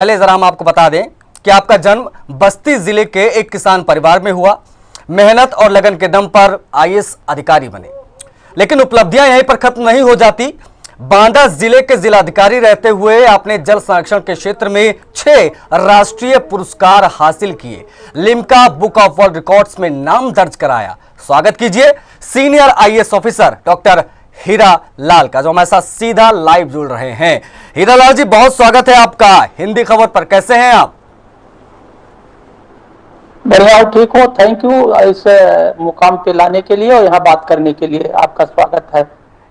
पहले जरा हम आपको बता दें कि आपका जन्म बस्ती जिले के एक किसान परिवार में हुआ। मेहनत और लगन के दम पर आईएएस अधिकारी बने, लेकिन उपलब्धियां यहीं पर खत्म नहीं हो जाती। बांदा जिले के जिलाधिकारी रहते हुए आपने जल संरक्षण के क्षेत्र में 6 राष्ट्रीय पुरस्कार हासिल किए, Limca book of world records में नाम दर्ज कराया। स्वागत कीजिए senior IAS officer doctor Hira Lal का, जो हमारे साथ सीधा लाइव जुड़ रहे हैं। हीरा लाल जी, बहुत स्वागत है आपका हिंदी खबर पर। कैसे हैं आप? बढ़िया, ठीक हो। थैंक यू इस मुकाम पे लाने के लिए और यहाँ बात करने के लिए आपका स्वागत है।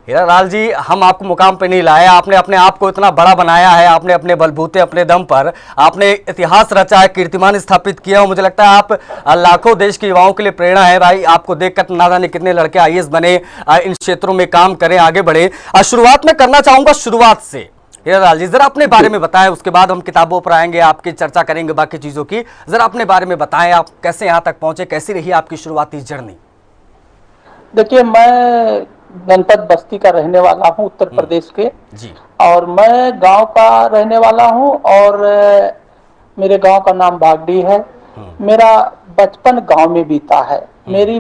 हीरा लाल जी, हम आपको मुकाम पे नहीं लाए, आपने अपने आप को इतना बड़ा बनाया है। आपने अपने बलबूते, अपने दम पर आपने इतिहास रचा है, कीर्तिमान स्थापित किया। और मुझे लगता है आप लाखों देश के युवाओं के लिए प्रेरणा है भाई। आपको देखकर ना जाने कितने लड़के आईएएस बने, इन क्षेत्रों में काम करें, आगे बढ़े। शुरुआत में करना चाहूंगा शुरुआत से। हीरा लाल जी, जरा अपने बारे में बताएं, उसके बाद हम किताबों पर आएंगे, आपकी चर्चा करेंगे बाकी चीजों की। जरा अपने बारे में बताएं, आप कैसे यहाँ तक पहुंचे, कैसी रही आपकी शुरुआती जर्नी? देखिए, मैं जनपद बस्ती का रहने वाला हूँ, उत्तर प्रदेश के जी। और मैं गांव का रहने वाला हूँ और मेरे गांव का नाम बागडी है। मेरा बचपन गांव में बीता है। मेरी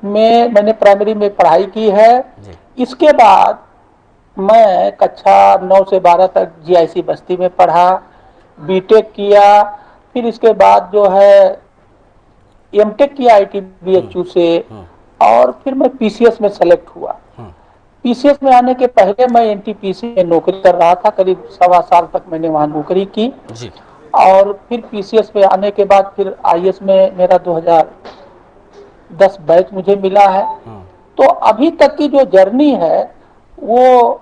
मैंने प्राइमरी में पढ़ाई की है। इसके बाद मैं कक्षा 9 से 12 तक जीआईसी बस्ती में पढ़ा, बीटेक किया। फिर इसके बाद जो है एमटेक किया आईटीबीएचयू से, और फिर मैं पीसीएस में सेलेक्ट हुआ। पीसीएस में आने के पहले मैं एनटीपीसी में नौकरी कर रहा था, करीब 1.25 साल तक मैंने वहां नौकरी की जी। और फिर पीसीएस में आने के बाद फिर आईएएस में मेरा 2010 बैच मुझे मिला है। तो अभी तक की जो जर्नी है वो,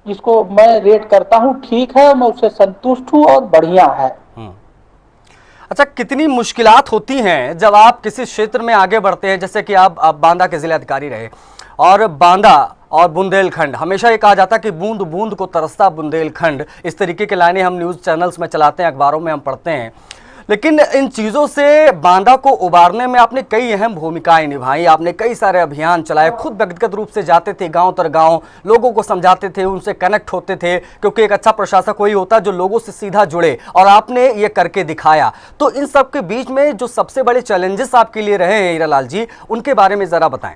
जिसको मैं रेट करता हूँ, ठीक है, मैं उससे संतुष्ट हूँ और बढ़िया है। अच्छा, कितनी मुश्किलात होती हैं जब आप किसी क्षेत्र में आगे बढ़ते हैं? जैसे कि आप बांदा के जिलाधिकारी रहे, और बांदा और बुंदेलखंड, हमेशा ये कहा जाता है कि बूंद बूंद को तरसता बुंदेलखंड, इस तरीके के लाइनें हम न्यूज़ चैनल्स में चलाते हैं, अखबारों में हम पढ़ते हैं। लेकिन इन चीज़ों से बांदा को उबारने में आपने कई अहम भूमिकाएं निभाई, आपने कई सारे अभियान चलाए, खुद व्यक्तिगत रूप से जाते थे गांव तर गांव, लोगों को समझाते थे, उनसे कनेक्ट होते थे, क्योंकि एक अच्छा प्रशासक वही होता है जो लोगों से सीधा जुड़े, और आपने ये करके दिखाया। तो इन सब के बीच में जो सबसे बड़े चैलेंजेस आपके लिए रहे हैं हीरा लाल जी, उनके बारे में ज़रा बताएं।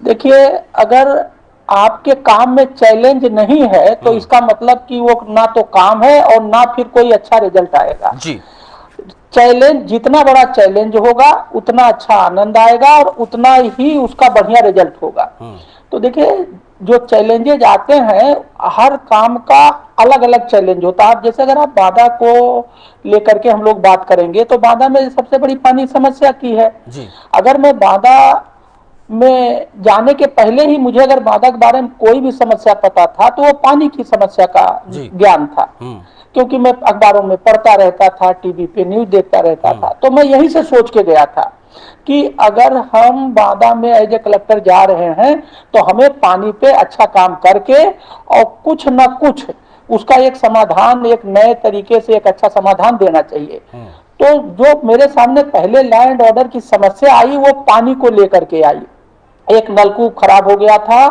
देखिए, अगर आपके काम में चैलेंज नहीं है तो इसका मतलब कि वो ना तो काम है और ना फिर कोई अच्छा रिजल्ट आएगा जी। चैलेंज, जितना बड़ा चैलेंज होगा उतना अच्छा आनंद आएगा और उतना ही उसका बढ़िया रिजल्ट होगा। तो देखिए, जो चैलेंजेज आते हैं, हर काम का अलग अलग चैलेंज होता है। जैसे अगर आप बांदा को लेकर के हम लोग बात करेंगे तो बांदा में सबसे बड़ी पानी समस्या की है जी। अगर मैं बांदा में जाने के पहले ही मुझे अगर बांदा के बारे में कोई भी समस्या पता था तो वो पानी की समस्या का ज्ञान था, क्योंकि मैं अखबारों में पढ़ता रहता था, टीवी पे न्यूज देखता रहता था। तो मैं यही से सोच के गया था कि अगर हम बांदा में एज ए कलेक्टर जा रहे हैं तो हमें पानी पे अच्छा काम करके और कुछ न कुछ उसका एक समाधान, एक नए तरीके से एक अच्छा समाधान देना चाहिए। तो जो मेरे सामने पहले लैंड ऑर्डर की समस्या आई वो पानी को लेकर के आई। एक नलकूप खराब हो गया था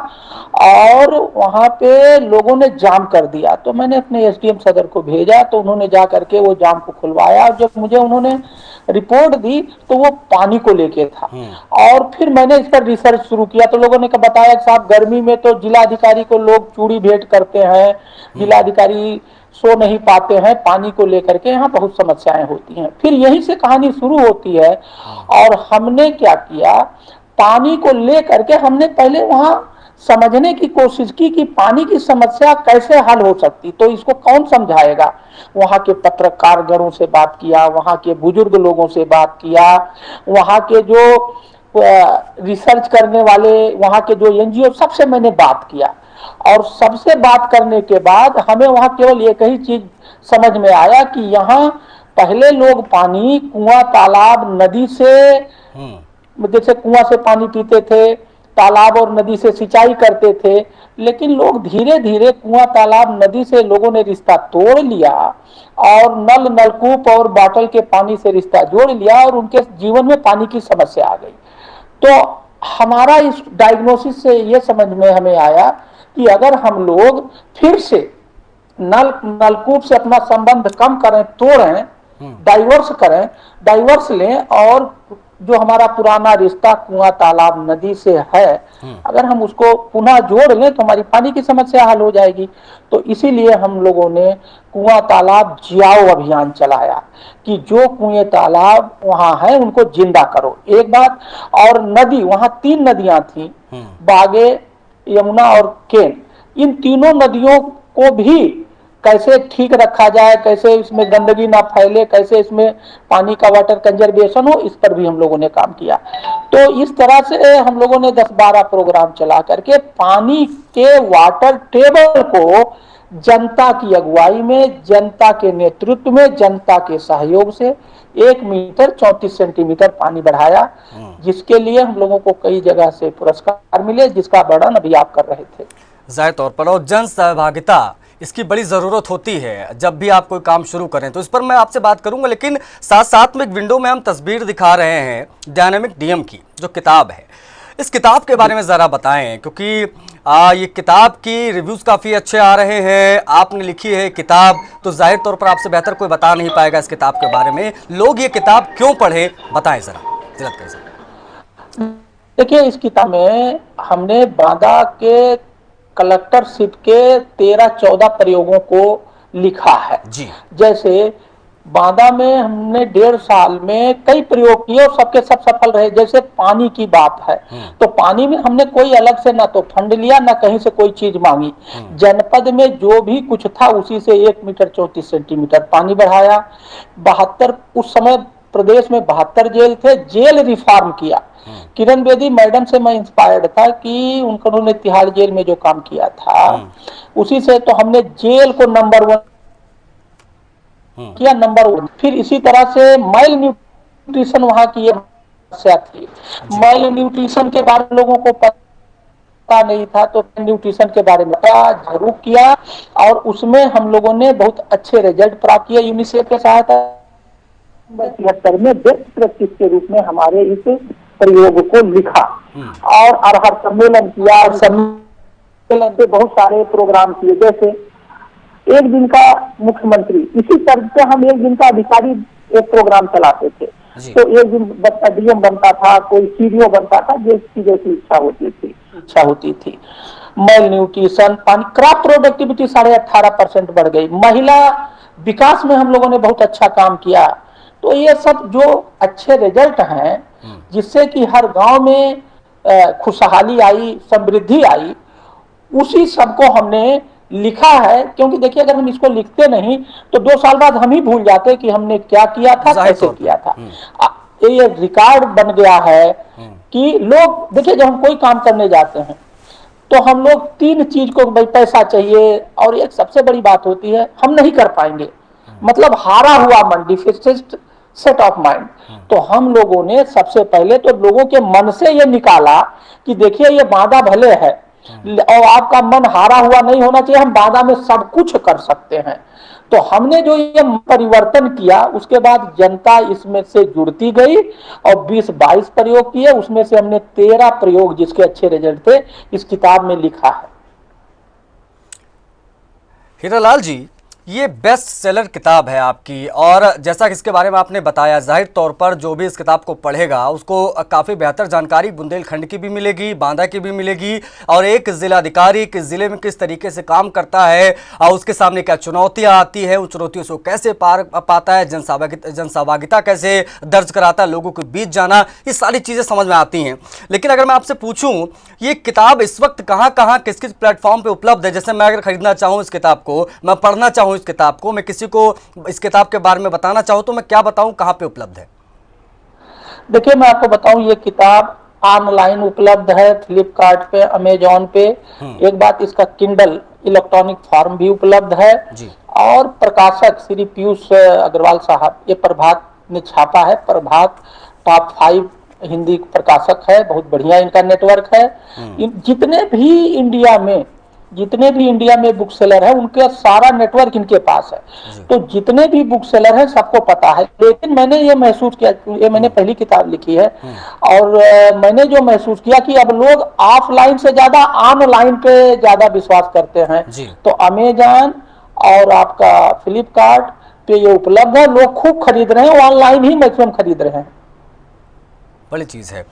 और वहां पे लोगों ने जाम कर दिया। तो मैंने अपने एसडीएम सदर को भेजा, तो उन्होंने जा करके वो जाम को खुलवाया। जब मुझे उन्होंने रिपोर्ट दी तो वो पानी को लेके था। और फिर मैंने इस पर रिसर्च शुरू किया तो लोगों ने बताया कि साहब, गर्मी में तो जिलाधिकारी को लोग चूड़ी भेंट करते हैं, जिलाधिकारी सो नहीं पाते हैं, पानी को लेकर के यहाँ बहुत समस्याएं होती हैं। फिर यहीं से कहानी शुरू होती है। और हमने क्या किया, पानी को लेकर के हमने पहले वहां समझने की कोशिश की कि पानी की समस्या कैसे हल हो सकती, तो इसको कौन समझाएगा। वहां के पत्रकारगणों से बात किया, वहां के बुजुर्ग लोगों से बात किया, वहां के जो रिसर्च करने वाले, वहां के जो एनजीओ, सबसे मैंने बात किया। और सबसे बात करने के बाद हमें वहां केवल एक ही चीज समझ में आया कि यहाँ पहले लोग पानी कुआं, तालाब, नदी से, जैसे कुआं से पानी पीते थे, तालाब और नदी से सिंचाई करते थे। लेकिन लोग धीरे धीरे कुआं, तालाब, नदी से लोगों ने रिश्ता तोड़ लिया और नलकूप और बॉटल के पानी से रिश्ता जोड़ लिया और उनके जीवन में पानी की समस्या आ गई। तो हमारा इस डायग्नोसिस से ये समझ में हमें आया कि अगर हम लोग फिर से नलकूप से अपना संबंध कम करें, तोड़ें, डाइवर्स करें, डाइवर्स लें, और जो हमारा पुराना रिश्ता कुआं तालाब नदी से है, अगर हम उसको पुनः जोड़ लें तो हमारी पानी की समस्या हल हो जाएगी। तो इसीलिए हम लोगों ने कुआं तालाब जियाओ अभियान चलाया कि जो कुएं तालाब वहां है उनको जिंदा करो, एक बात। और नदी, वहां 3 नदियां थी, बागे, यमुना और केन। इन तीनों नदियों को भी कैसे ठीक रखा जाए, कैसे इसमें गंदगी ना फैले, कैसे इसमें पानी का वाटर कंजर्वेशन हो, इस पर भी हम लोगों ने काम किया। तो इस तरह से हम लोगों ने 10-12 प्रोग्राम चला करके पानी के वाटर टेबल को जनता की अगुवाई में, जनता के नेतृत्व में, जनता के सहयोग से 1 मीटर 34 सेंटीमीटर पानी बढ़ाया, जिसके लिए हम लोगों को कई जगह से पुरस्कार मिले, जिसका वर्णन अभी आप कर रहे थे। जाहिर तौर पर, और जन सहभागिता इसकी बड़ी ज़रूरत होती है जब भी आप कोई काम शुरू करें, तो इस पर मैं आपसे बात करूंगा। लेकिन साथ साथ में एक विंडो में हम तस्वीर दिखा रहे हैं डायनामिक डीएम की, जो किताब है, इस किताब के बारे में ज़रा बताएं, क्योंकि ये किताब की रिव्यूज़ काफ़ी अच्छे आ रहे हैं, आपने लिखी है किताब, तो जाहिर तौर पर आपसे बेहतर कोई बता नहीं पाएगा इस किताब के बारे में। लोग ये किताब क्यों पढ़ें, बताएं ज़रा जिलत कैसे। देखिए, इस किताब में हमने बांदा के कलेक्टरशिप के 13-14 प्रयोगों को लिखा है जी। जैसे बांदा में हमने 1.5 साल में कई प्रयोग किए और सबके सब सफल रहे। जैसे पानी की बात है, तो पानी में हमने कोई अलग से ना तो फंड लिया, ना कहीं से कोई चीज मांगी। जनपद में जो भी कुछ था उसी से 1 मीटर 34 सेंटीमीटर पानी बढ़ाया। 72, उस समय प्रदेश में 72 जेल थे, जेल रिफॉर्म किया। किरण बेदी मैडम से मैं इंस्पायर्ड था कि उन्होंने तिहाड़ जेल में जो काम किया था उसी से, तो हमने जेल को नंबर 1 किया, नंबर 1। फिर इसी तरह से माइल न्यूट्रिशन वहां की समस्या थी। माइल न्यूट्रिशन के बारे में लोगों को पता नहीं था, तो न्यूट्रिशन के बारे में जरूर किया, और उसमें हम लोगों ने बहुत अच्छे रिजल्ट प्राप्त किए यूनिसेफ के सहायता। 73 में बेस्ट प्रैक्टिस के रूप में हमारे इस प्रयोग को लिखा और हर सम्मेलन किया, और सम्मेलन से बहुत सारे प्रोग्राम किए। जैसे 1 दिन का मुख्यमंत्री, इसी तरह से हम 1 दिन का अधिकारी एक प्रोग्राम चलाते थे। तो 1 दिन बच्चा डीएम बनता था, कोई सीडीओ बनता था, जैसी जैसी इच्छा होती थी। माइल न्यूट्रिशन, पानी, क्रॉप प्रोडक्टिविटी 18.5% बढ़ गई। महिला विकास में हम लोगों ने बहुत अच्छा काम किया। तो ये सब जो अच्छे रिजल्ट हैं, जिससे कि हर गांव में खुशहाली आई, समृद्धि आई, उसी सबको हमने लिखा है। क्योंकि देखिए, अगर हम इसको लिखते नहीं तो 2 साल बाद हम ही भूल जाते कि हमने क्या किया था, कैसे किया था। ये रिकॉर्ड बन गया है कि लोग, देखिए, जब हम कोई काम करने जाते हैं तो हम लोग 3 चीज को, भाई पैसा चाहिए, और एक सबसे बड़ी बात होती है हम नहीं कर पाएंगे, मतलब हारा हुआ मन, डिफिसिट सेट ऑफ माइंड। तो हम लोगों ने सबसे पहले तो लोगों के मन से ये निकाला कि देखिए, ये बांदा भले है और आपका मन हारा हुआ नहीं होना चाहिए, हम बांदा में सब कुछ कर सकते हैं। तो हमने जो ये परिवर्तन किया, उसके बाद जनता इसमें से जुड़ती गई और 20-22 प्रयोग किए, उसमें से हमने 13 प्रयोग जिसके अच्छे रिजल्ट थे इस किताब में लिखा है। हीरालाल जी, ये बेस्ट सेलर किताब है आपकी, और जैसा कि इसके बारे में आपने बताया, जाहिर तौर पर जो भी इस किताब को पढ़ेगा उसको काफ़ी बेहतर जानकारी बुंदेलखंड की भी मिलेगी, बांदा की भी मिलेगी, और एक जिलाधिकारी किस ज़िले में किस तरीके से काम करता है और उसके सामने क्या चुनौतियां आती है, उन चुनौतियों से कैसे पार पाता है, जन सहभागिता कैसे दर्ज कराता है, लोगों के बीच जाना, ये सारी चीज़ें समझ में आती हैं। लेकिन अगर मैं आपसे पूछूँ, ये किताब इस वक्त कहाँ कहाँ किस किस प्लेटफॉर्म पर उपलब्ध है? जैसे मैं अगर खरीदना चाहूँ इस किताब को, मैं पढ़ना चाहूँ इस किताब को, मैं किसी को इस किताब के बारे में बताना चाहूं, तो मैं क्या बताऊं, कहां पे उपलब्ध है? देखिए, मैं आपको बताऊं, ये किताब ऑनलाइन उपलब्ध है, फ्लिपकार्ट पे, अमेजॉन पे। एक बात, इसका किंडल इलेक्ट्रॉनिक फॉर्म भी उपलब्ध है जी। और प्रकाशक श्री पीयूष अग्रवाल साहब, ये प्रभात ने छापा है। प्रभात टॉप 5 हिंदी प्रकाशक है, बहुत बढ़िया इनका नेटवर्क है। जितने भी इंडिया में बुक सेलर है, उनके सारा नेटवर्क इनके पास है। तो जितने भी बुक सेलर हैं सबको पता है। लेकिन मैंने ये महसूस किया, ये मैंने पहली किताब लिखी है, और मैंने जो महसूस किया कि अब लोग ऑफलाइन से ज्यादा ऑनलाइन पे ज्यादा विश्वास करते हैं। तो अमेजॉन और आपका फ्लिपकार्ट पे ये उपलब्ध है। लोग खूब खरीद रहे हैं, ऑनलाइन ही मैक्सिमम खरीद रहे हैं। बड़ी चीज़ है।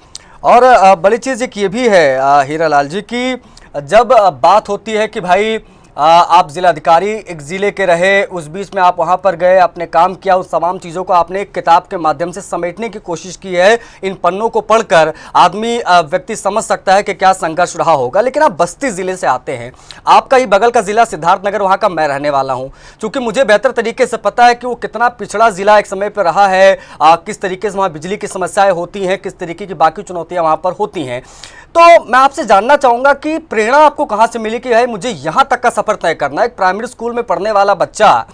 और बड़ी चीज़ एक ये भी है हीरालाल जी की जब बात होती है कि भाई आप जिलाधिकारी एक ज़िले के रहे, उस बीच में आप वहाँ पर गए, आपने काम किया, उस तमाम चीज़ों को आपने एक किताब के माध्यम से समेटने की कोशिश की है। इन पन्नों को पढ़कर आदमी व्यक्ति समझ सकता है कि क्या संघर्ष रहा होगा। लेकिन आप बस्ती ज़िले से आते हैं, आपका ही बगल का ज़िला सिद्धार्थनगर, वहाँ का मैं रहने वाला हूँ। चूँकि मुझे बेहतर तरीके से पता है कि वो कितना पिछड़ा ज़िला एक समय पर रहा है, किस तरीके से वहाँ बिजली की समस्याएँ होती हैं, किस तरीके की बाकी चुनौतियाँ वहाँ पर होती हैं। तो मैं आपसे जानना चाहूंगा कि प्रेरणा आपको कहां से मिली कि भाई मुझे यहां तक का सफर तय करना है। एक प्राइमरी स्कूल में पढ़ने वाला बच्चा,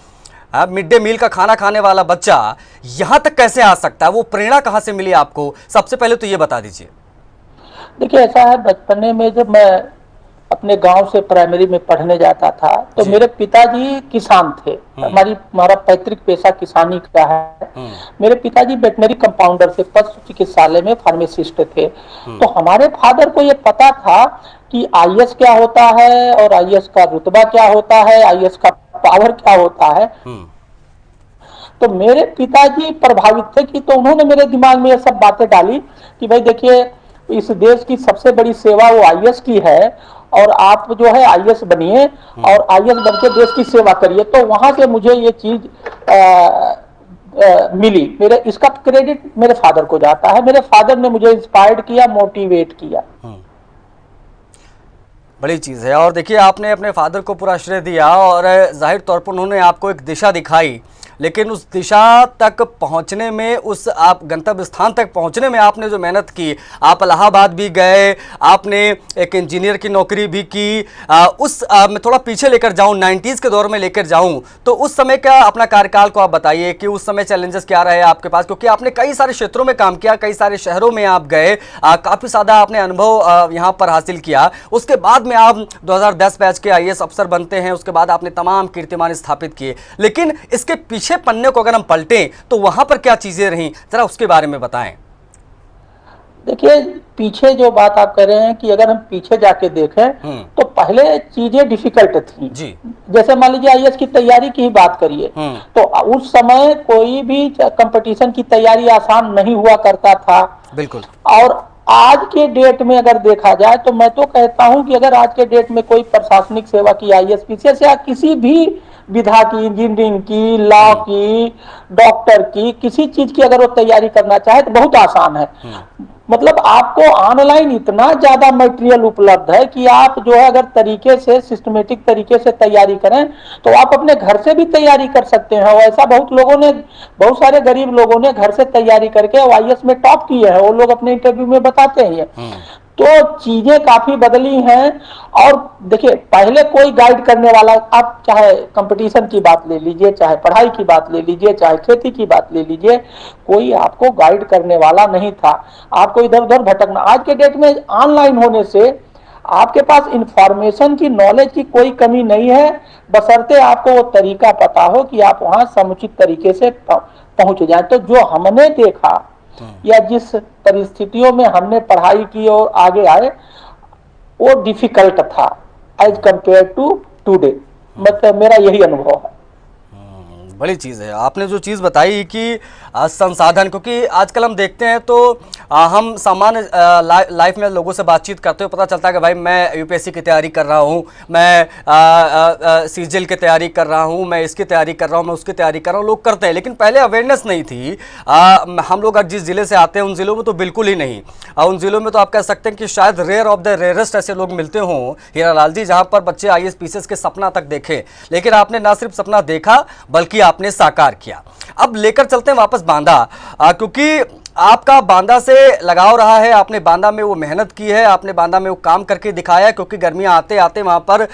मिड डे मील का खाना खाने वाला बच्चा यहां तक कैसे आ सकता है? वो प्रेरणा कहां से मिली आपको? सबसे पहले तो ये बता दीजिए। देखिए ऐसा है, बचपने में जब मैं अपने गांव से प्राइमरी में पढ़ने जाता था तो मेरे पिताजी किसान थे। हमारा पैतृक पेशा किसानी का है। मेरे पिताजी वेटनरी कंपाउंडर थे, पशु चिकित्सालय में फार्मासिस्ट थे। तो हमारे फादर को ये पता था कि आईएएस क्या होता है और आईएएस का रुतबा क्या होता है, आईएएस का पावर क्या होता है। तो मेरे पिताजी प्रभावित थे कि तो उन्होंने मेरे दिमाग में ये सब बातें डाली कि भाई देखिए, इस देश की सबसे बड़ी सेवा वो आईएएस की है और आप जो है आईएएस बनिए और आईएएस बनके देश की सेवा करिए। तो वहां से मुझे ये चीज मिली। मेरे इसका क्रेडिट मेरे फादर को जाता है। मेरे फादर ने मुझे इंस्पायर्ड किया, मोटिवेट किया। बड़ी चीज़ है। और देखिए, आपने अपने फादर को पूरा श्रेय दिया और जाहिर तौर पर उन्होंने आपको एक दिशा दिखाई, लेकिन उस दिशा तक पहुंचने में, उस आप गंतव्य स्थान तक पहुंचने में आपने जो मेहनत की, आप इलाहाबाद भी गए, आपने एक इंजीनियर की नौकरी भी की। मैं थोड़ा पीछे लेकर जाऊं, 90s के दौर में लेकर जाऊं, तो उस समय का अपना कार्यकाल को आप बताइए कि उस समय चैलेंजेस क्या रहे आपके पास, क्योंकि आपने कई सारे क्षेत्रों में काम किया, कई सारे शहरों में आप गए, काफ़ी ज़्यादा आपने अनुभव यहाँ पर हासिल किया। उसके बाद में आप 2010 बैच के आईएएस अफसर बनते हैं, उसके बाद आपने तमाम कीर्तिमान स्थापित किए। लेकिन इसके पीछे पन्ने को अगर हम पलटें तो वहां पर क्या चीजें रहीं, जरा उसके बारे में बताएं। देखिए, पीछे जो बात आप कह रहे हैं कि अगर हम पीछे जाके देखें तो पहले चीजें डिफिकल्ट थी जी। जैसे मान लीजिए आईएएस की तैयारी की ही बात करिए तो उस समय कोई भी कंपटीशन की तैयारी आसान नहीं हुआ करता था। बिल्कुल। और आज के डेट में अगर देखा जाए तो मैं तो कहता हूं कि अगर आज के डेट में कोई प्रशासनिक सेवा की आईएएस पीसीएस या किसी भी विधा की, इंजीनियरिंग की, लॉ की, डॉक्टर की, किसी चीज की अगर वो तैयारी करना चाहे तो बहुत आसान है। मतलब आपको ऑनलाइन इतना ज्यादा मटेरियल उपलब्ध है कि आप जो है अगर तरीके से, सिस्टमेटिक तरीके से तैयारी करें तो आप अपने घर से भी तैयारी कर सकते हैं। और ऐसा बहुत सारे गरीब लोगों ने घर से तैयारी करके आईएएस में टॉप किए हैं। वो लोग अपने इंटरव्यू में बताते हैं। तो चीजें काफी बदली हैं। और देखिए, पहले कोई गाइड करने वाला, आप चाहे कंपटीशन की बात ले लीजिए, चाहे पढ़ाई की बात ले लीजिए, चाहे खेती की बात ले लीजिए, कोई आपको गाइड करने वाला नहीं था। आपको इधर उधर भटकना। आज के डेट में ऑनलाइन होने से आपके पास इंफॉर्मेशन की, नॉलेज की कोई कमी नहीं है, बशर्ते आपको वो तरीका पता हो कि आप वहां समुचित तरीके से पहुंच जाए। तो जो हमने देखा या जिस परिस्थितियों में हमने पढ़ाई की और आगे आए, वो डिफिकल्ट था एज कंपेयर टू टुडे। मतलब मेरा यही अनुभव है। बड़ी चीज़ है आपने जो चीज़ बताई कि संसाधन, क्योंकि आजकल हम देखते हैं तो हम सामान्य लाइफ में लोगों से बातचीत करते हुए पता चलता है कि भाई मैं यूपीएससी की तैयारी कर रहा हूँ, मैं सीजीएल की तैयारी कर रहा हूँ, मैं इसकी तैयारी कर रहा हूँ, मैं उसकी तैयारी कर रहा हूँ। लोग करते हैं, लेकिन पहले अवेयरनेस नहीं थी। हम लोग जिस ज़िले से आते हैं उन ज़िलों में तो बिल्कुल ही नहीं। उन ज़िलों में तो आप कह सकते हैं कि शायद रेयर ऑफ द रेयरेस्ट ऐसे लोग मिलते हों हीरालाल जी, जहाँ पर बच्चे आईएएस पीसीएस के सपना तक देखें। लेकिन आपने ना सिर्फ सपना देखा बल्कि आपने साकार किया। अब लेकर चलते हैं वापस बांदा, क्योंकि आपका बांदा से लगाव रहा है, आपने बांदा में वो मेहनत की है, आपने बांदा में वो काम करके दिखाया है। क्योंकि गर्मियां आते आते वहां पर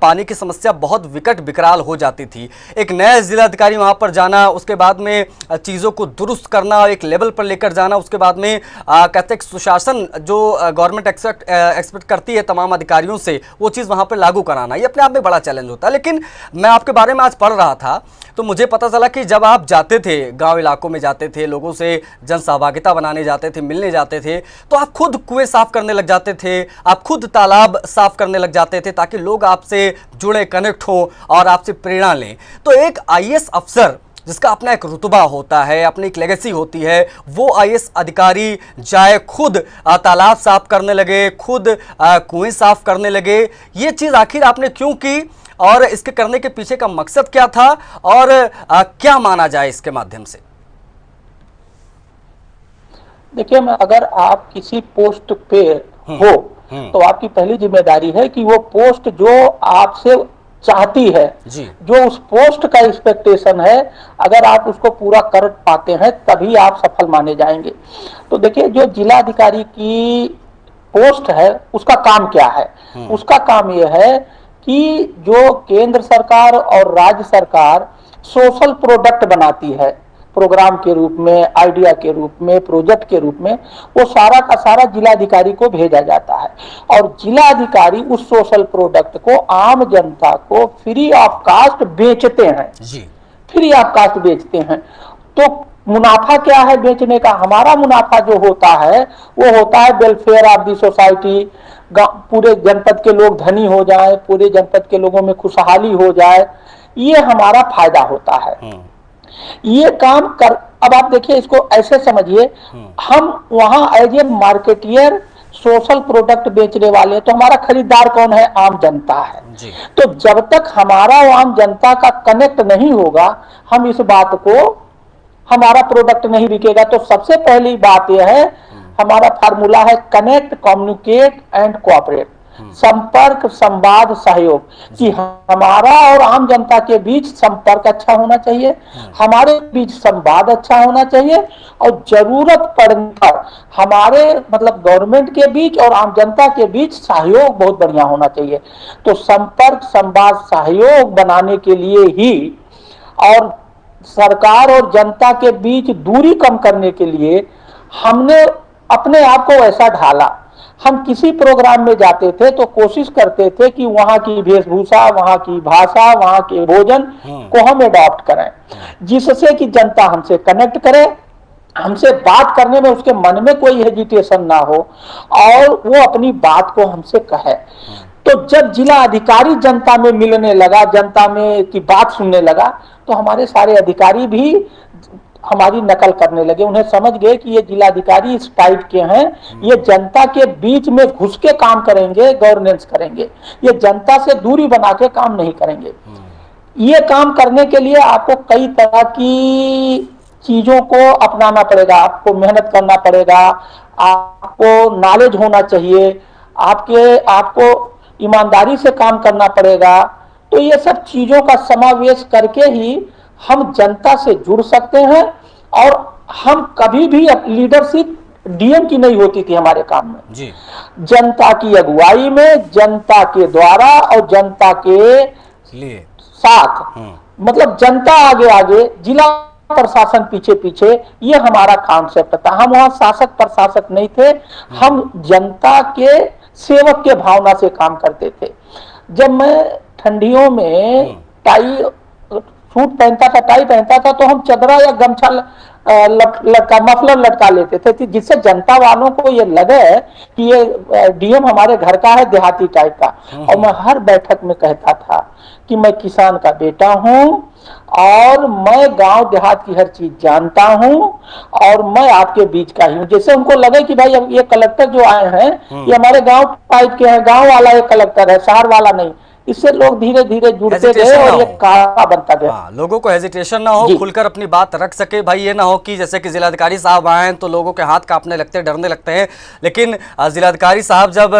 पानी की समस्या बहुत विकट विकराल हो जाती थी। एक नया जिलाधिकारी वहां पर जाना, उसके बाद में चीज़ों को दुरुस्त करना, एक लेवल पर लेकर जाना, उसके बाद में कहते हैं सुशासन जो गवर्नमेंट एक्सपेक्ट करती है तमाम अधिकारियों से, वो चीज़ वहां पर लागू कराना, ये अपने आप में बड़ा चैलेंज होता है। लेकिन मैं आपके बारे में आज पढ़ रहा था तो मुझे पता चला कि जब आप जाते थे, गांव इलाकों में जाते थे, लोगों से जन सहभागिता बनाने जाते थे, मिलने जाते थे, तो आप खुद कुएं साफ करने लग जाते थे, आप खुद तालाब साफ करने लग जाते थे ताकि लोग आपसे जुड़े, कनेक्ट हो और आपसे प्रेरणा लें। तो एक आईएएस अफसर जिसका अपना एक रुतबा होता है, अपनी एक लेगेसी होती है, वो आईएएस अधिकारी जाए खुद तालाब साफ करने लगे, खुद कुएं साफ करने लगे, ये चीज़ आखिर आपने क्यों की और इसके करने के पीछे का मकसद क्या था और क्या माना जाए इसके माध्यम से? देखिए, अगर आप किसी पोस्ट पे हो तो आपकी पहली जिम्मेदारी है कि वो पोस्ट जो आपसे चाहती है जी। जो उस पोस्ट का एक्सपेक्टेशन है, अगर आप उसको पूरा कर पाते हैं तभी आप सफल माने जाएंगे। तो देखिए, जो जिला अधिकारी की पोस्ट है उसका काम क्या है? उसका काम यह है कि जो केंद्र सरकार और राज्य सरकार सोशल प्रोडक्ट बनाती है, प्रोग्राम के रूप में, आइडिया के रूप में, प्रोजेक्ट के रूप में, वो सारा का सारा जिलाधिकारी को भेजा जाता है और जिलाधिकारी उस सोशल प्रोडक्ट को आम जनता को फ्री ऑफ कास्ट बेचते हैं जी। फ्री ऑफ कास्ट बेचते हैं। तो मुनाफा क्या है बेचने का? हमारा मुनाफा जो होता है वो होता है वेलफेयर ऑफ दी सोसाइटी, पूरे जनपद के लोग धनी हो जाए, पूरे जनपद के लोगों में खुशहाली हो जाए, ये हमारा फायदा होता है। ये काम कर, अब आप देखिए, इसको ऐसे समझिए, हम वहां as a marketeer social product बेचने वाले, तो हमारा खरीदार कौन है? आम जनता है जी। तो जब तक हमारा आम जनता का कनेक्ट नहीं होगा, हम इस बात को, हमारा प्रोडक्ट नहीं बिकेगा। तो सबसे पहली बात यह है, हमारा फार्मूला है कनेक्ट, कम्युनिकेट एंड कोऑपरेट, संपर्क, संवाद, सहयोग, कि हमारा और आम जनता के बीच संपर्क अच्छा होना चाहिए, हमारे बीच संवाद अच्छा होना चाहिए और जरूरत पड़ने पर हमारे मतलब गवर्नमेंट के बीच और आम जनता के बीच सहयोग बहुत बढ़िया होना चाहिए। तो संपर्क, संवाद, सहयोग बनाने के लिए ही और सरकार और जनता के बीच दूरी कम करने के लिए हमने अपने आप को ऐसा ढाला। हम किसी प्रोग्राम में जाते थे तो कोशिश करते थे कि वहां की वेशभूषा, वहां की भाषा, वहां के भोजन को हम अडॉप्ट करें, जिससे कि जनता हमसे कनेक्ट करे, हमसे बात करने में उसके मन में कोई हेजिटेशन ना हो और वो अपनी बात को हमसे कहे। तो जब जिला अधिकारी जनता में मिलने लगा, जनता में की बात सुनने लगा, तो हमारे सारे अधिकारी भी हमारी नकल करने लगे। उन्हें समझ गए कि ये जिलाधिकारी इस टाइप के हैं, ये जनता के बीच में घुस के काम करेंगे, गवर्नेंस करेंगे, ये जनता से दूरी बना के काम नहीं करेंगे। ये काम करने के लिए आपको कई तरह की चीजों को अपनाना पड़ेगा, आपको मेहनत करना पड़ेगा, आपको नॉलेज होना चाहिए, आपको ईमानदारी से काम करना पड़ेगा। तो ये सब चीजों का समावेश करके ही हम जनता से जुड़ सकते हैं। और हम कभी भी लीडरशिप डीएम की नहीं होती थी हमारे काम में जी। जनता की अगुवाई में, जनता के द्वारा और जनता के लिए साथ, मतलब जनता आगे आगे, जिला प्रशासन पीछे पीछे, ये हमारा कॉन्सेप्ट था। हम वहां शासक प्रशासक नहीं थे, हम जनता के सेवक के भावना से काम करते थे। जब मैं ठंडियों में टाई सूट पहनता था, टाई पहनता था, तो हम चदरा या गमछा लटका, मफलर लटका लेते थे, जिससे जनता वालों को ये लगे कि ये डीएम हमारे घर का है, देहाती टाइप का। और मैं हर बैठक में कहता था कि मैं किसान का बेटा हूं और मैं गांव देहात की हर चीज जानता हूं और मैं आपके बीच का ही हूं। जैसे उनको लगे कि भाई अब ये कलेक्टर जो आए हैं ये हमारे गांव टाइप के हैं, गांव वाला ये कलेक्टर है, शहर वाला नहीं। इससे लोग धीरे धीरे जुड़ते गए और ये कारा बनता गया। लोगों को हेजिटेशन ना हो, खुलकर अपनी बात रख सके। भाई ये ना हो कि जैसे कि जिलाधिकारी साहब आए तो लोगों के हाथ कांपने लगते हैं, डरने लगते हैं। लेकिन जिलाधिकारी साहब जब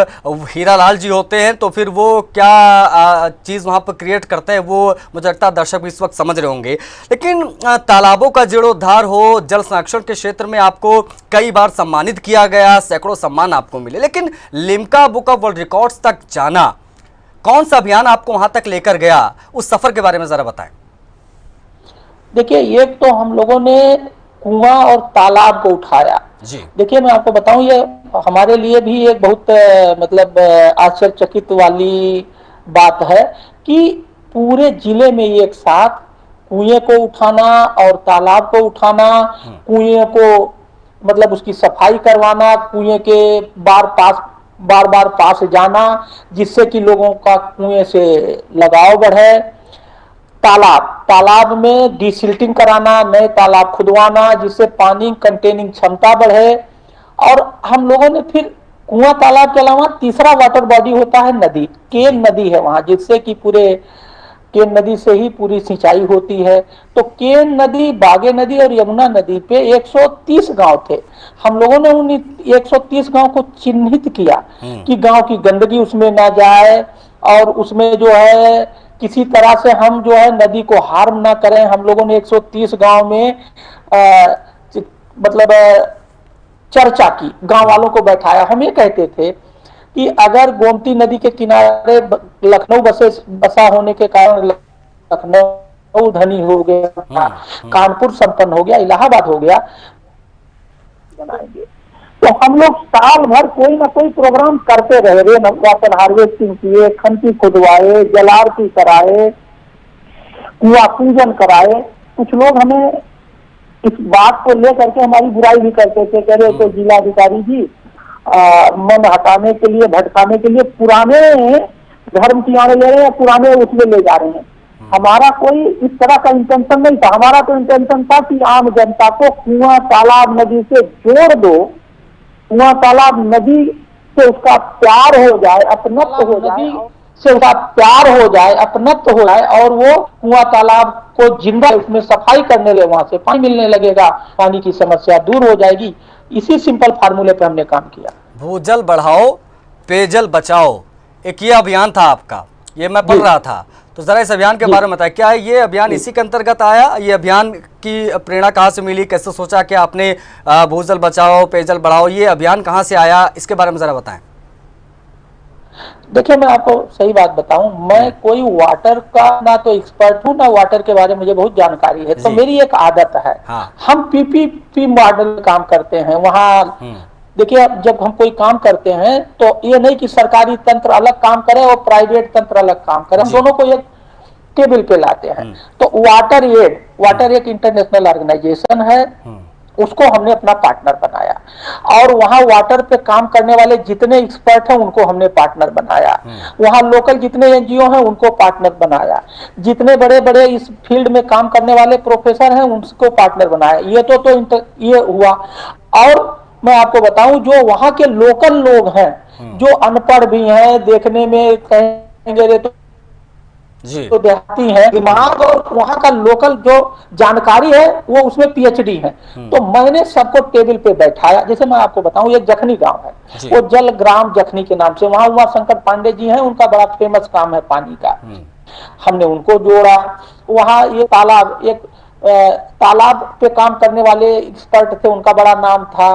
हीरालाल जी होते हैं तो फिर वो क्या चीज़ वहाँ पर क्रिएट करते हैं, वो मुझे लगता है दर्शक भी इस वक्त समझ रहे होंगे। लेकिन तालाबों का जीर्णोद्धार हो, जल संरक्षण के क्षेत्र में आपको कई बार सम्मानित किया गया, सैकड़ों सम्मान आपको मिले, लेकिन Limca book of world records तक जाना, कौन सा अभियान आपको वहां तक लेकर गया? उस सफर के बारे में जरा बताएं। देखिए, एक तो हम लोगों ने कुआं और तालाब को उठाया जी। देखिए, मैं आपको बताऊं, ये हमारे लिए भी एक बहुत मतलब आश्चर्यचकित वाली बात है कि पूरे जिले में एक साथ कुएं को उठाना और तालाब को उठाना, कुएं को मतलब उसकी सफाई करवाना, कुएं के बार बार पास जाना, जिससे कि लोगों का कुएं से लगाव बढ़े। तालाब में डिसिल्टिंग कराना, नए तालाब खुदवाना, जिससे पानी कंटेनिंग क्षमता बढ़े। और हम लोगों ने फिर कुआं तालाब के अलावा तीसरा वाटर बॉडी होता है नदी, केन नदी है वहां, जिससे कि पूरे केन नदी से ही पूरी सिंचाई होती है। तो केन नदी, बागे नदी और यमुना नदी पे 130 गांव थे। हम लोगों ने उन 130 गांव को चिन्हित किया कि गांव की गंदगी उसमें ना जाए और उसमें जो है किसी तरह से हम जो है नदी को हार्म ना करें। हम लोगों ने 130 गांव में मतलब चर्चा की, गांव वालों को बैठाया। हम ये कहते थे कि अगर गोमती नदी के किनारे लखनऊ बसा होने के कारण लखनऊ धनी हो गया, कानपुर संपन्न हो गया, इलाहाबाद हो गया, बनाएंगे। तो हम लोग साल भर कोई ना कोई प्रोग्राम करते रहे। रेन वाटर हार्वेस्टिंग किए, खंती खुदवाए, जलारती कराए, कुआं पूजन कराए। कुछ लोग हमें इस बात को लेकर के हमारी बुराई भी करते थे, कह रहे तो जिलाधिकारी जी मन हटाने के लिए, भटकाने के लिए पुराने धर्म की आने ले रहे हैं, पुराने उसमें ले जा रहे हैं। हमारा कोई इस तरह का इंटेंशन नहीं था। हमारा तो इंटेंशन था कि आम जनता को कुआं तालाब नदी से जोड़ दो, कुआं तालाब नदी से उसका प्यार हो जाए, अपनत्व हो जाए, से उसका प्यार हो जाए, अपनत्व हो जाए, और वो कुआं तालाब को जिंदा, उसमें सफाई करने लगे, वहां से पानी मिलने लगेगा, पानी की समस्या दूर हो जाएगी। इसी सिंपल फार्मूले पे हमने काम किया। भूजल बढ़ाओ, पेयजल बचाओ, एक ये अभियान था आपका, ये मैं पढ़ रहा था। तो जरा इस अभियान के बारे में बताएं, क्या ये अभियान इसी के अंतर्गत आया? ये अभियान की प्रेरणा कहाँ से मिली, कैसे सोचा कि आपने भूजल बचाओ पेयजल बढ़ाओ, ये अभियान कहाँ से आया, इसके बारे में जरा बताएं। देखिए, मैं आपको सही बात बताऊं, मैं कोई वाटर का ना तो एक्सपर्ट हूं, ना वाटर के बारे में मुझे बहुत जानकारी है। तो मेरी एक आदत है, हम पीपीपी मॉडल काम करते हैं वहां। देखिए, अब जब हम कोई काम करते हैं तो ये नहीं कि सरकारी तंत्र अलग काम करे और प्राइवेट तंत्र अलग काम करे, हम दोनों को एक टेबल पे लाते हैं। तो वाटर एड इंटरनेशनल ऑर्गेनाइजेशन है, उसको हमने अपना पार्टनर बनाया, और वहां वाटर पे काम करने वाले जितने एक्सपर्ट हैं उनको हमने पार्टनर बनाया, वहां लोकल जितने एनजीओ हैं उनको पार्टनर बनाया, जितने बड़े बड़े इस फील्ड में काम करने वाले प्रोफेसर हैं उनको पार्टनर बनाया। ये हुआ। और मैं आपको बताऊं, जो वहां के लोकल लोग हैं, जो अनपढ़ भी हैं, देखने में कहेंगे तो देहाती है, दिमाग और वहां का लोकल जो जानकारी है वो उसमें पीएचडी है। तो मैंने सबको टेबल पे बैठाया। जैसे मैं आपको बताऊं, एक जखनी गांव है, वो जल ग्राम जखनी के नाम से, वहां उमा शंकर पांडे जी हैं, उनका बड़ा फेमस काम है पानी का। हमने उनको जोड़ा। वहां ये तालाब पे काम करने वाले एक्सपर्ट थे, उनका बड़ा नाम था,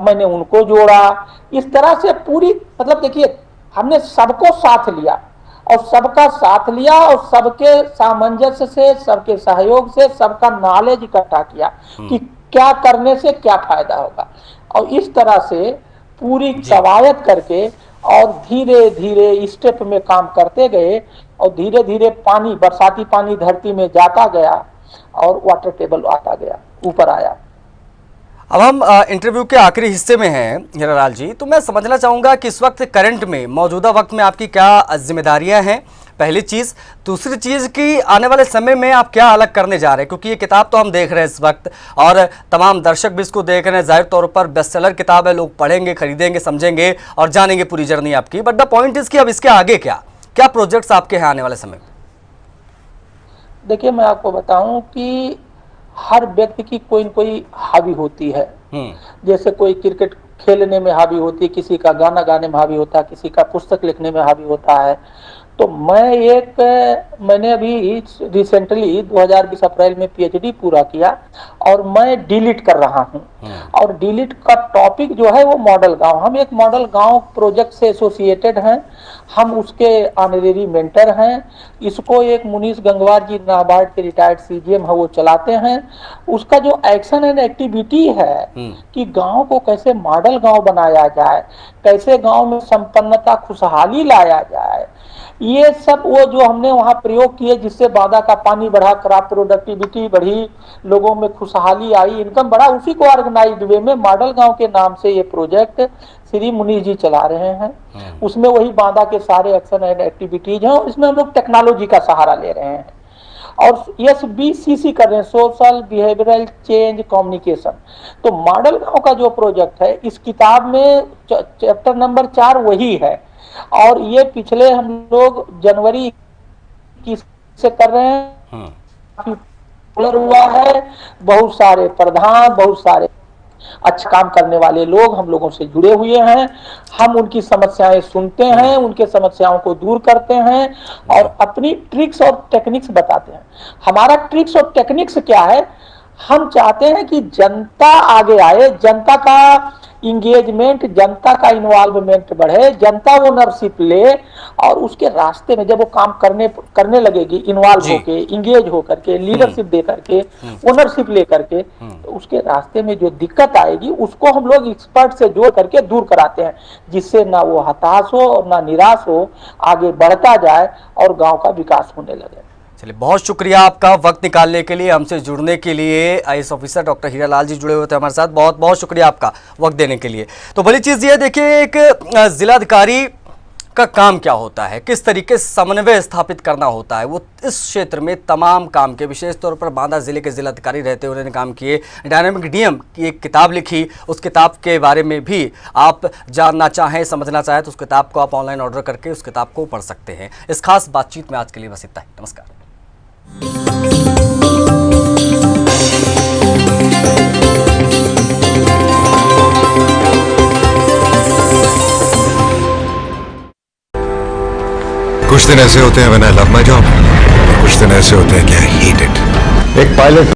मैंने उनको जोड़ा। इस तरह से पूरी, मतलब देखिए, हमने सबको साथ लिया और सबका साथ लिया और सबके सामंजस्य से, सबके सहयोग से, सबका नॉलेज इकट्ठा किया कि क्या करने से क्या फायदा होगा। और इस तरह से पूरी कवायद करके और धीरे धीरे स्टेप में काम करते गए, और धीरे धीरे पानी, बरसाती पानी धरती में जाता गया और वाटर टेबल आता गया, ऊपर आया। अब हम इंटरव्यू के आखिरी हिस्से में हैं हीरालाल जी, तो मैं समझना चाहूँगा कि इस वक्त करंट में, मौजूदा वक्त में आपकी क्या जिम्मेदारियां हैं, पहली चीज़। दूसरी चीज़ कि आने वाले समय में आप क्या अलग करने जा रहे हैं, क्योंकि ये किताब तो हम देख रहे हैं इस वक्त और तमाम दर्शक भी इसको देख रहे हैं, जाहिर तौर पर बेस्टसेलर किताब है, लोग पढ़ेंगे, खरीदेंगे, समझेंगे और जानेंगे पूरी जर्नी आपकी। बट द पॉइंट इज़ कि अब इसके आगे क्या प्रोजेक्ट्स आपके हैं आने वाले समय में? देखिए, मैं आपको बताऊं कि हर व्यक्ति की कोई न कोई हॉबी होती है। जैसे कोई क्रिकेट खेलने में हॉबी होती है, किसी का गाना गाने में हॉबी होता है, किसी का पुस्तक लिखने में हॉबी होता है। तो मैंने अभी रिसेंटली 2020 अप्रैल में पीएचडी पूरा किया और मैं डीलिट कर रहा हूं। और डीलिट का टॉपिक जो है वो मॉडल गांव। हम एक मॉडल गांव प्रोजेक्ट से एसोसिएटेड हैं, हम उसके ऑनरेरी मेंटर हैं। इसको एक मुनीष गंगवार जी, नाबार्ड के रिटायर्ड सीजीएम है, वो चलाते हैं। उसका जो एक्शन एंड एक्टिविटी है कि गांव को कैसे मॉडल गांव बनाया जाए, कैसे गांव में संपन्नता, खुशहाली लाया जाए, ये सब वो जो हमने वहाँ प्रयोग किए जिससे बांदा का पानी बढ़ा, क्रॉप प्रोडक्टिविटी बढ़ी, लोगों में खुशहाली आई, इनकम बढ़ा, उसी को ऑर्गेनाइज्ड वे में मॉडल गांव के नाम से ये प्रोजेक्ट श्री मुनीष जी चला रहे हैं। उसमें वही बांदा के सारे एक्शन एंड एक्टिविटीज हैं और इसमें हम लोग टेक्नोलॉजी का सहारा ले रहे हैं और SBCC कर रहे हैं, सोशल बिहेवियरल चेंज कम्युनिकेशन। तो मॉडल गांव का जो प्रोजेक्ट है इस किताब में चैप्टर नंबर 4 वही है और ये पिछले हम लोग जनवरी 21 से कर रहे हैं। काफी पॉपुलर हुआ है, बहुत सारे प्रधान, बहुत सारे अच्छा काम करने वाले लोग हम लोगों से जुड़े हुए हैं। हम उनकी समस्याएं सुनते हैं, उनके समस्याओं को दूर करते हैं और अपनी ट्रिक्स और टेक्निक्स बताते हैं। हमारा ट्रिक्स और टेक्निक्स क्या है, हम चाहते हैं कि जनता आगे आए, जनता का इंगेजमेंट, जनता का इन्वॉल्वमेंट बढ़े, जनता ओनरशिप ले और उसके रास्ते में जब वो काम करने लगेगी, इन्वॉल्व होके, इंगेज होकर के, लीडरशिप दे करके, ओनरशिप ले करके, तो उसके रास्ते में जो दिक्कत आएगी उसको हम लोग एक्सपर्ट से जोड़ करके दूर कराते हैं, जिससे ना वो हताश हो और ना निराश हो, आगे बढ़ता जाए और गांव का विकास होने लगे। चलिए, बहुत शुक्रिया आपका वक्त निकालने के लिए, हमसे जुड़ने के लिए। IAS ऑफिसर डॉक्टर हीरालाल जी जुड़े हुए थे हमारे साथ, बहुत बहुत शुक्रिया आपका वक्त देने के लिए। तो बड़ी चीज़ ये देखिए, एक जिलाधिकारी का काम क्या होता है, किस तरीके से समन्वय स्थापित करना होता है। वो इस क्षेत्र में तमाम काम के, विशेष तौर पर बांदा जिले के जिलाधिकारी रहते हुए उन्होंने काम किए। डायनामिक डीएम की एक किताब लिखी, उस किताब के बारे में भी आप जानना चाहें, समझना चाहें तो उस किताब को आप ऑनलाइन ऑर्डर करके उस किताब को पढ़ सकते हैं। इस खास बातचीत में आज के लिए बस इतना ही। नमस्कार। कुछ दिन ऐसे होते हैं when I love my job, कुछ दिन ऐसे होते हैं कि आई हेट इट। एक पायलट